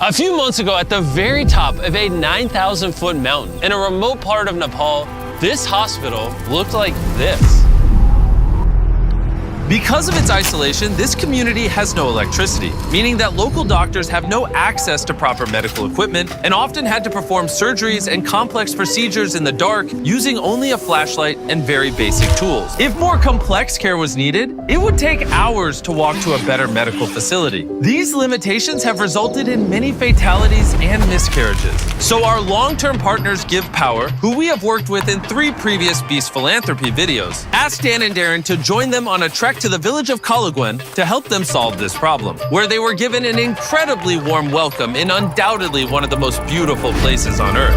A few months ago, at the very top of a 9,000-foot mountain in a remote part of Nepal, this hospital looked like this. Because of its isolation, this community has no electricity, meaning that local doctors have no access to proper medical equipment and often had to perform surgeries and complex procedures in the dark using only a flashlight and very basic tools. If more complex care was needed, it would take hours to walk to a better medical facility. These limitations have resulted in many fatalities and miscarriages. So our long-term partners Give Power, who we have worked with in 3 previous Beast Philanthropy videos, asked Dan and Darren to join them on a trek to the village of Kellogg to help them solve this problem, where they were given an incredibly warm welcome in undoubtedly one of the most beautiful places on Earth.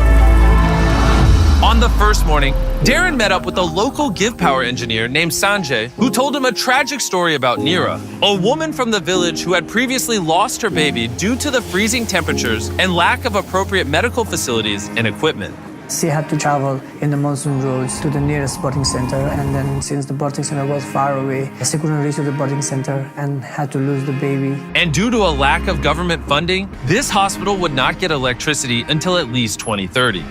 On the first morning, Darren met up with a local Give Power engineer named Sanjay, who told him a tragic story about Neera, a woman from the village who had previously lost her baby due to the freezing temperatures and lack of appropriate medical facilities and equipment. She had to travel in the monsoon roads to the nearest birthing center, and then since the birthing center was far away, she couldn't reach the birthing center and had to lose the baby. And due to a lack of government funding, this hospital would not get electricity until at least 2030.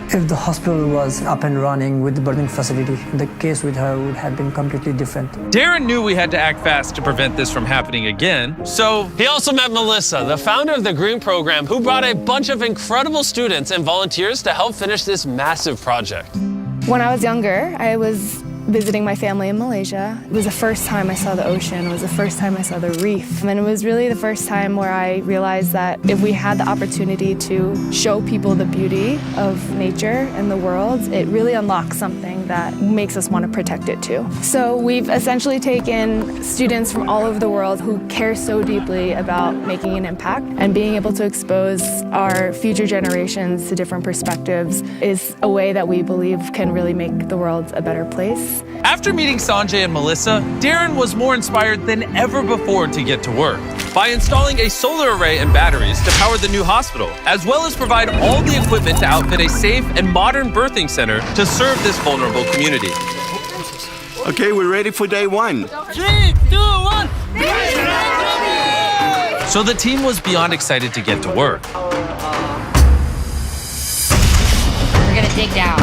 If the hospital was up and running with the birthing facility, the case with her would have been completely different. Darren knew we had to act fast to prevent this from happening again, so he also met Melissa, the founder of the Green Program, who brought a bunch of incredible students and volunteers to help finish this massive project. When I was younger, I was visiting my family in Malaysia. It was the first time I saw the ocean. It was the first time I saw the reef. And it was really the first time where I realized that if we had the opportunity to show people the beauty of nature and the world, it really unlocks something that makes us want to protect it too. So we've essentially taken students from all over the world who care so deeply about making an impact, and being able to expose our future generations to different perspectives is a way that we believe can really make the world a better place. After meeting Sanjay and Melissa, Darren was more inspired than ever before to get to work by installing a solar array and batteries to power the new hospital, as well as provide all the equipment to outfit a safe and modern birthing center to serve this vulnerable community. Okay, we're ready for day 1. 3, 2, 1. So the team was beyond excited to get to work. We're gonna dig down.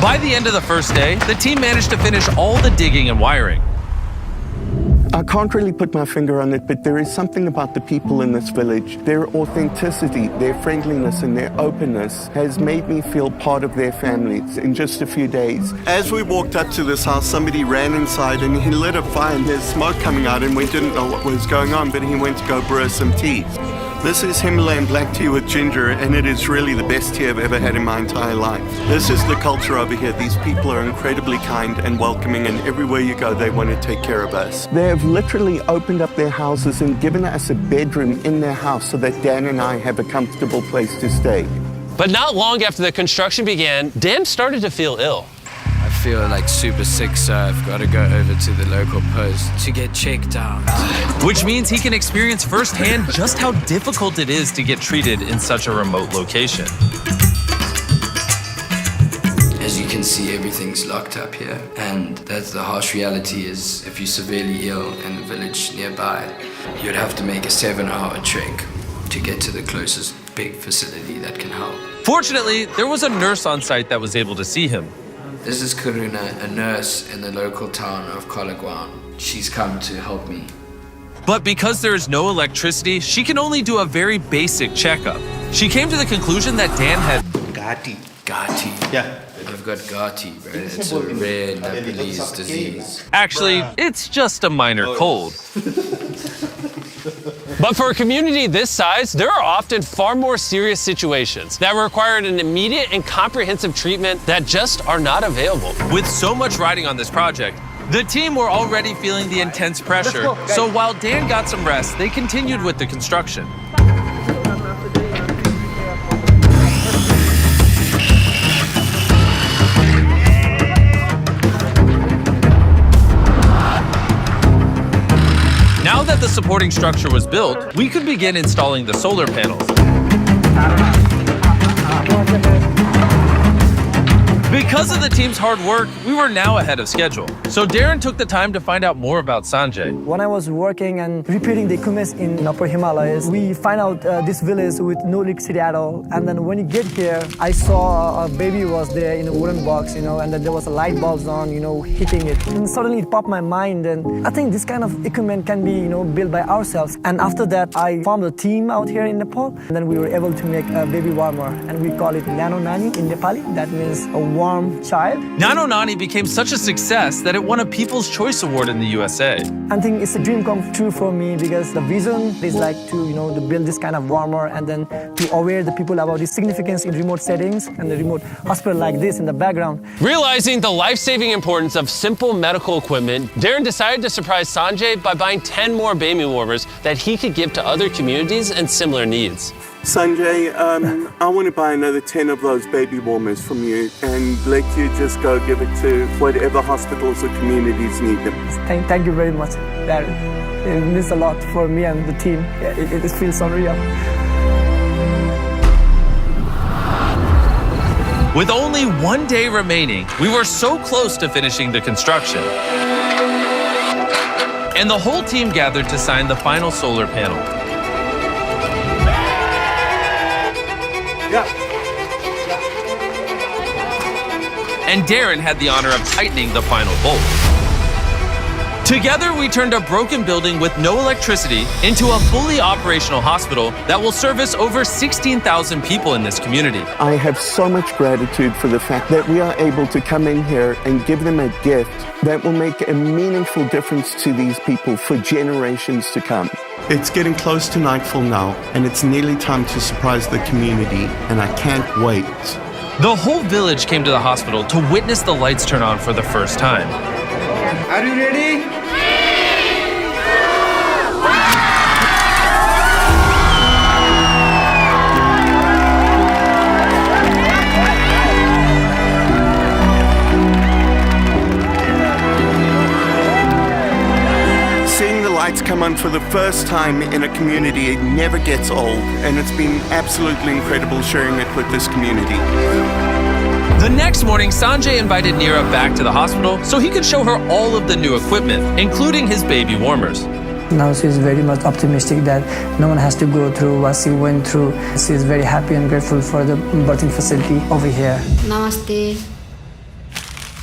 By the end of the first day, the team managed to finish all the digging and wiring. I can't really put my finger on it, but there is something about the people in this village. Their authenticity, their friendliness, and their openness has made me feel part of their families in just a few days. As we walked up to this house, somebody ran inside and he lit a fire and there's smoke coming out, and we didn't know what was going on, but he went to go brew some tea. This is Himalayan black tea with ginger, and it is really the best tea I've ever had in my entire life. This is the culture over here. These people are incredibly kind and welcoming, and everywhere you go, they want to take care of us. They have literally opened up their houses and given us a bedroom in their house so that Dan and I have a comfortable place to stay. But not long after the construction began, Dan started to feel ill. I feel like super sick, so I've got to go over to the local post to get checked out. Which means he can experience firsthand just how difficult it is to get treated in such a remote location. As you can see, everything's locked up here, and that's the harsh reality. Is if you're severely ill in the village nearby, you'd have to make a 7-hour trek to get to the closest big facility that can help. Fortunately, there was a nurse on site that was able to see him. This is Karuna, a nurse in the local town of Kellogg. She's come to help me. But because there is no electricity, she can only do a very basic checkup. She came to the conclusion that Dan had Gati. Gati. Yeah. I've got Gati, bro. It's a rare Nepalese disease. Actually, it's just a minor cold. But for a community this size, there are often far more serious situations that require an immediate and comprehensive treatment that just are not available. With so much riding on this project, the team were already feeling the intense pressure. So while Dan got some rest, they continued with the construction. Now that the supporting structure was built, we could begin installing the solar panels. Because of the team's hard work, we were now ahead of schedule. So Darren took the time to find out more about Sanjay. When I was working and repairing the equipment in Upper Himalayas, we find out this village with no electricity at all. And then when you get here, I saw a baby was there in a wooden box, and then there was a light bulbs on, hitting it. And suddenly it popped my mind, and I think this kind of equipment can be, built by ourselves. And after that, I formed a team out here in Nepal, and then we were able to make a baby warmer, and we call it Nano Nani in Nepali. That means a warm child. Nano Nani became such a success that it won a People's Choice Award in the USA. I think it's a dream come true for me because the vision is like to build this kind of warmer and then to aware the people about the significance in remote settings and the remote hospital like this in the background. Realizing the life-saving importance of simple medical equipment, Darren decided to surprise Sanjay by buying 10 more baby warmers that he could give to other communities in similar needs. Sanjay, I want to buy another 10 of those baby warmers from you and let you just go give it to whatever hospitals or communities need them. Thank you very much, Darren. It means a lot for me and the team. It feels unreal. With only 1 day remaining, we were so close to finishing the construction. And the whole team gathered to sign the final solar panel. And Darren had the honor of tightening the final bolt. Together, we turned a broken building with no electricity into a fully operational hospital that will service over 16,000 people in this community. I have so much gratitude for the fact that we are able to come in here and give them a gift that will make a meaningful difference to these people for generations to come. It's getting close to nightfall now, and it's nearly time to surprise the community, and I can't wait. The whole village came to the hospital to witness the lights turn on for the first time. Are you ready? Seeing the lights come on for the first time in a community, it never gets old, and it's been absolutely incredible sharing it with this community. The next morning, Sanjay invited Neera back to the hospital so he could show her all of the new equipment, including his baby warmers. Now she's very much optimistic that no one has to go through what she went through. She's very happy and grateful for the birthing facility over here. Namaste.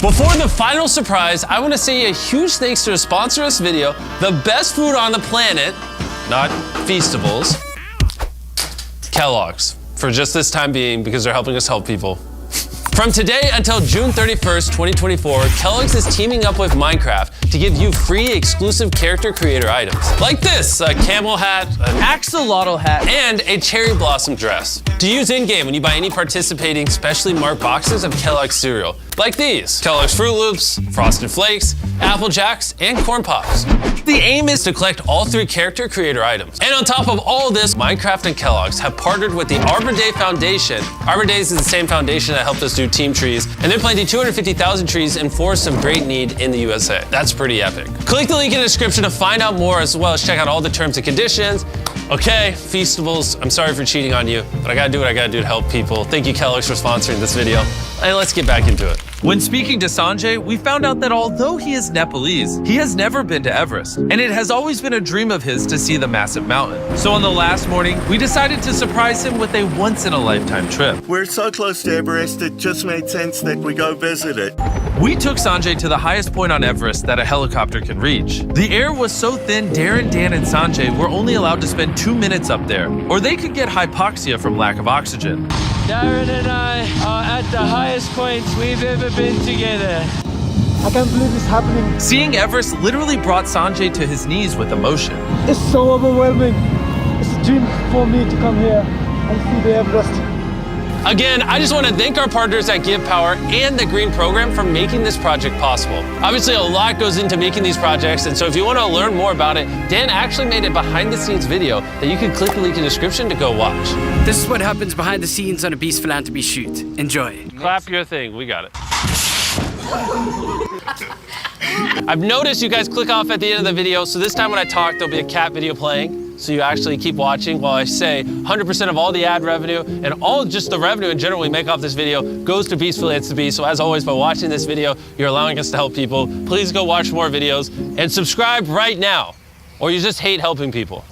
Before the final surprise, I want to say a huge thanks to a sponsor of this video, the best food on the planet, not Feastables, Kellogg's, for just this time being because they're helping us help people. From today until June 31st, 2024, Kellogg's is teaming up with Minecraft to give you free exclusive character creator items. Like this, a camel hat, an axolotl hat, and a cherry blossom dress. To use in-game when you buy any participating specially marked boxes of Kellogg's cereal. Like these, Kellogg's Froot Loops, Frosted Flakes, Apple Jacks, and Corn Pops. The aim is to collect all 3 character creator items. And on top of all this, Minecraft and Kellogg's have partnered with the Arbor Day Foundation. Arbor Days is the same foundation that helped us do team trees, and they're planting 250,000 trees in forests of great need in the USA. That's pretty epic. Click the link in the description to find out more, as well as check out all the terms and conditions. Okay, Feastables, I'm sorry for cheating on you, but I gotta do what I gotta do to help people. Thank you, Kellogg's, for sponsoring this video. And let's get back into it. When speaking to Sanjay, we found out that although he is Nepalese, he has never been to Everest, and it has always been a dream of his to see the massive mountain. So on the last morning, we decided to surprise him with a once-in-a-lifetime trip. We're so close to Everest, it just made sense that we go visit it. We took Sanjay to the highest point on Everest that a helicopter can reach. The air was so thin, Darren, Dan, and Sanjay were only allowed to spend 2 minutes up there, or they could get hypoxia from lack of oxygen. Darren and I are at the highest points we've ever been together. I can't believe it's happening. Seeing Everest literally brought Sanjay to his knees with emotion. It's so overwhelming. It's a dream for me to come here and see the Everest. Again, I just want to thank our partners at Give Power and the Green Program for making this project possible. Obviously, a lot goes into making these projects, and so if you want to learn more about it, Dan actually made a behind-the-scenes video that you can click the link in the description to go watch. This is what happens behind the scenes on a Beast Philanthropy shoot. Enjoy. Clap your thing, we got it. I've noticed you guys click off at the end of the video, so this time when I talk, there'll be a cat video playing. so you actually keep watching while I say 100% of all the ad revenue and all just the revenue in general we make off this video goes to Beast Philanthropy. So as always, by watching this video, you're allowing us to help people. Please go watch more videos and subscribe right now, or you just hate helping people.